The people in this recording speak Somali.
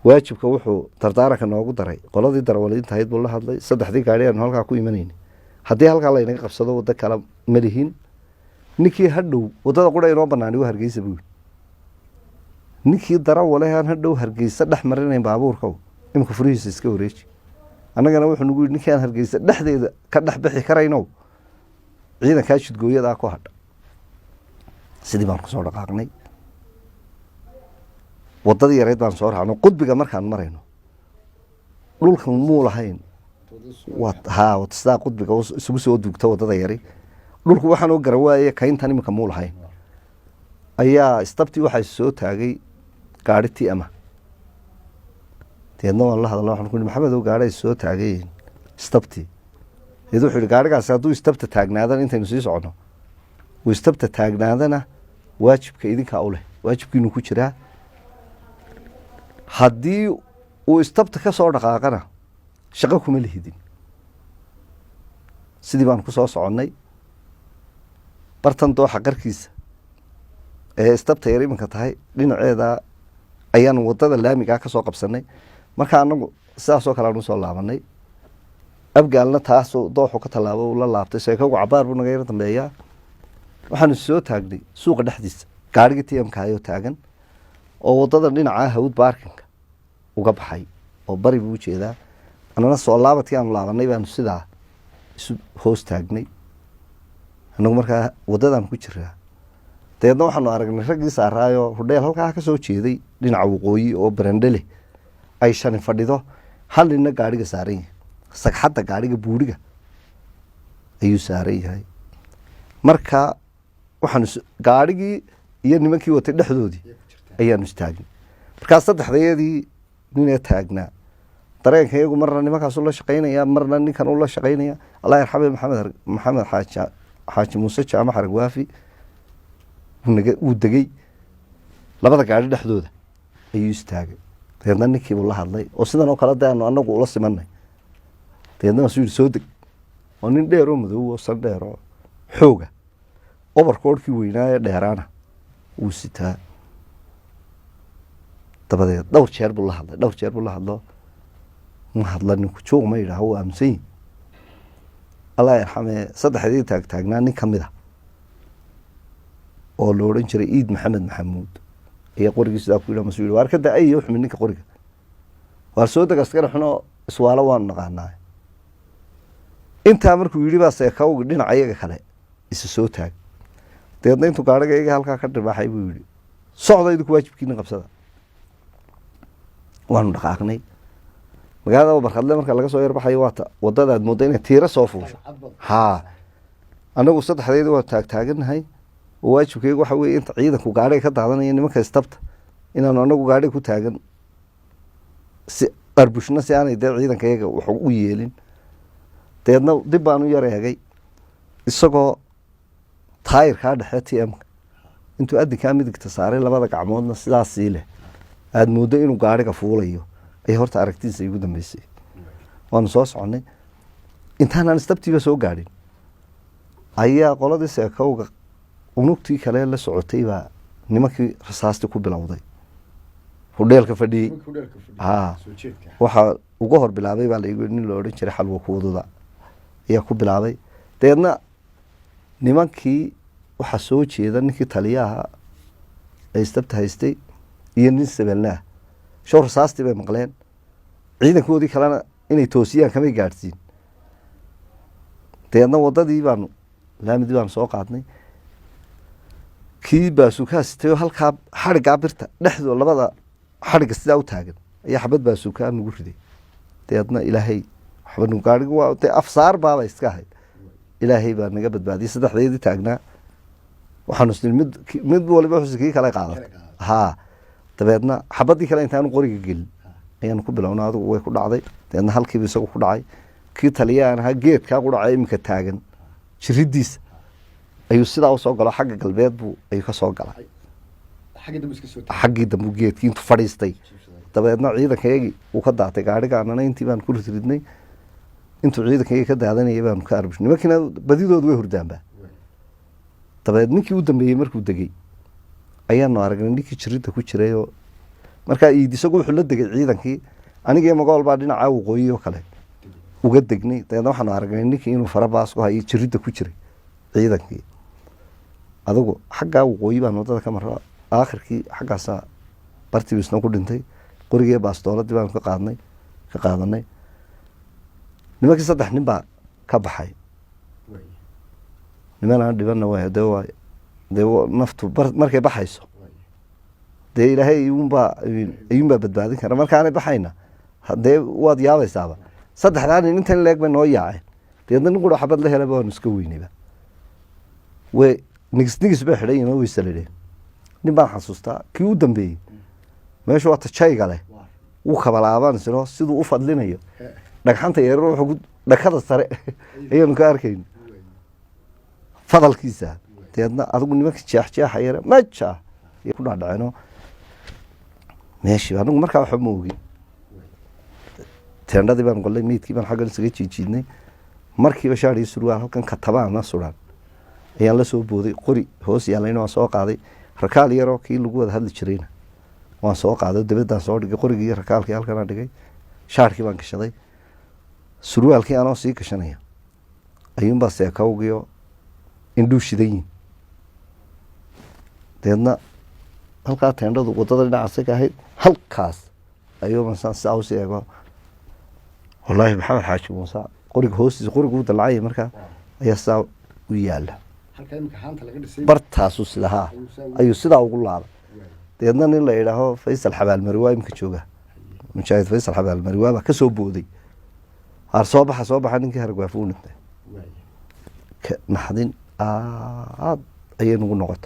waajibka wuxuu dardaaranka noogu daray qoladii darawaliinta ahayd buu la hadlay saddexdii gaari aanu halkaa ku imanayni haddii halkaa laynaga qabsado waddo kale ma lihin ninkii hadhow waddada qura inoo banaani waa Hargeysa buu ninkii darawalehan hadhow Hargeysa dhex marinayn baabuurka imka furihiisa iska wareeji annagana wuxuu nagu yidhi ninkii aan Hargeysa dhexdeeda ka dhex bixi karayno ciidankaa jidgooyadaa ku hadha sidii baan ku soo dhaqaaqnay waddadii yareyd baan soo raacno qudbiga markaan marayno dhulkan muu lahayn sidaa qudbiga isugu soo duugta waddada yari dhulku waxaan oo garan waayay kayntan iminka muu lahayn ayaa istabtii waxaa soo taagay gaari tiama deedna waan la hadalna waxaan ku yidhi maxamed oo gaari soo taagay istabtii deed wuxuu yidhi gaarigaasi hadduu istabta taagnaadana intaynu sii soconno uu istabta taagnaadana waajibka idinkaa u leh waajibkiinu ku jiraa haddii uu istabta ka soo dhaqaaqana shaqo kuma lihidin sidii baan ku soo soconnay bartan dooxa qarkiisa ee istabta yar iminka tahay dhinaceeda ayaan waddada laamigaa ka soo qabsanay marka anagu sidaasoo kale aan usoo laabanay abgaalna taasoo dooxu ka tallaabo uu la laabtay sheekagu cabaar buu naga yar dambeeyaa waxaanu soo taagnay suuqa dhexdiisa gaarigii tmka ayoo taagan oo waddada dhinaca hawd baarkinka uga baxay oo bari buu ujeedaa annana soo laabadkii aanu laabanay baanu sidaa isu hoos taagnay annagu markaa waddadaan ku jiraa dabeedna waxaanu aragnay raggii saaraayoo hudheel halkaa ka soo jeeday dhinaca waqooyi oo barandhele ay shani fadhido hal ninna gaariga saaran yahay sagxadda gaariga buuriga ayuu saaran yahay marka waxaanu gaarigii iyo nimankii watay dhexdoodii ayaanu istaagnay markaa saddexdayadii ninee taagnaa dareenka iyagu marna nimankaasu la shaqaynaya marna ninkan ula shaqaynaya allah yarxame maxamed xaaji muuse jaamac xarag waafi wuu degey labada gaari dhexdooda ayuu istaagay dabeedna ninkiibuu la hadlay oo sidan oo kale de aanu anagu ula simanay dabeedna waasuu yidhi soo deg oo nin dheer oo madow oo san dheer oo xooga obarkoodhkii weynaaye dheeraana wuu sitaa dabadeed dhowr jeer buu la hadlo ma hadla ninku joog ma yidhaah wuu aaminsan yihi allah yarxame saddexdii taagtaagnaa nin ka mid a oo la odhan jiray iid maxamed maxamuud ayaa qorigii sidaa ku yidha masuu yidhi waar ka da-ayo xumi ninka qoriga waar soo deg askari xunoo iswaalo waanu naqaanaa intaa markuu yidhi baa seekawgi dhinaca iyaga kale isa soo taag dabeedna intuu gaariga iyaga halkaa ka dhibaaxay buu yidhi socda idinku waajibkiina qabsada waanu dhaqaaqnay magaalada barkadle marka laga soo yarbaxayo waata waddadaad moodda inay tiiro soo fuusho haa annagu saddexdeeda waa taagtaaganahay oo waajibkayga waxa weye inta ciidanku gaariga ka daadanaya nimanka istabta inaanu anagu gaariga ku taagan si qarbushna si aanay dee ciidankayaga wax u yeelin dabeedna dib baan u yar eegay isagoo taayirkaa dhexe tmka intuu adinkaa midigta saaray labada gacmoodna sidaas sii leh aada mooddo inuu gaariga fuulayo ayay horta aragtidiisa igu dambeysay waanu soo soconnay intaanaan istabtiiba soo gaadhin ayaa qoladii seekowga unugtii kale la socotay baa nimankii rasaastii ku bilowday hudheelka fadhiyey waxaa uga hor bilaabay baa laigu nin la odhan jiray xalwo kuwaduda ayaa ku bilaabay dabeedna nimankii waxaa soo jeeda ninkii taliyaha ee istabta haystay iyo nin sabeelnaah show rasaastii bay maqleen ciidankoodii kalena inay toosiyaan kamay gaadhsiin dabeedna waddadii baanu laamidii baanu soo qaadnay kii baasuukaa sitay oo halkaa xadhiggaa birta dhexdoo labada xadhigga sidaa u taagan ayaa xabad baasuukaa nagu riday dabeedna ilaahay waxba nu gaariga waa dee afsaar baaba iska ahayd ilaahay baa naga badbaadiyay saddexdeedii taagnaa waxaanu isnii mid waliba xusi kii kale qaadatay haa dabeedna xabaddii kale intaanu qoriga gelin ayaanu ku bilowna adigu way ku dhacday dabeedna halkiiba isagu ku dhacay kii taliyaan ahaa geedkaa ku dhacay iminka taagan jiridiisa ayuu sidaa usoo galo xagga galbeed buu ayuu ka soo galay xaggii dambu geedkii intuu fadhiistay dabeedna ciidankayagii uu ka daatay gaarigaanana intii baan ku ridridnay intuu ciidankayagii ka daadanayay baanu ka arbushnay nimankiina badidoodu way hurdaanba dabeed ninkii u dambeeyey markuu degey ayaanu aragnay ninkii jiridda ku jiray oo markaa iid isagu wuxuu la degay ciidankii anigii magool baa dhinaca waqooyi oo kale uga degnay dabeedna waxaanu aragnay ninkii inuu farabaas ku hayo jiridda ku jiray ciidankii adigu xaggaa waqooyi baan waddada ka maro aakhirkii xaggaasaa bartibiisna ku dhintay qorigii baastooladii baanu ka qaadanay nimankii 3 nin baa ka baxay niman aan dhibanna waa dee naftu markay baxayso dee ilaahay ayuunbaa badbaadin kara markaanay baxayna dee waad yaabaysaaba 3 nin intan leeg bay noo yaaceen deedna nin qura xabad la helaba waanu iska weynayba way nigis bay xidhan yihiin oo way saladeen nin baan xasuustaa kii u dambeeyey meeshu waa tajayga leh wuu kabalaabaan siro siduu u fadlinayo dhagxanta yaryar wuxuu dhakada sare ayaanu ka arkayn fadalkiisa deedna adigu nimanka jeexjeexa yare maja ku dhaadhaceenoo meeshii anigu markaa waxba ma ogin teendhadii baan qollay meydkii baan xaggan isaga jiijiidnay markiiba shaar iyo surwaal halkan katabaana suran ayaan la soo booday qori hoos yaalayna waan soo qaaday rakaal yaroo kii lagu wada hadli jirayna waan soo qaaday dabaddaan soo dhigay qorigii rakaalkii halkan aan dhigay shaarkii baan gashaday surwaalkii anoo sii gashanaya ayuunbaa seekawgiyo indhuu shidan yihin deedna halkaa teendhadu waddada dhinacaasa ka ahayd halkaas ayuuban saa usi eego wallaahi maxamed xaaji muuse qoriga hoostiisa qoriga u dalacaya markaa ayaa saa u yaala bartaasuu silahaa ayuu sidaa ugu laabay deedna nin la idhaaho faysal xabaalmariwaa imika jooga mujaahid faysal xabaalmariwaa baa ka soo booday har soo baxa ninkii hargwaafo u dhintay naxdin aad ayay nagu noqotay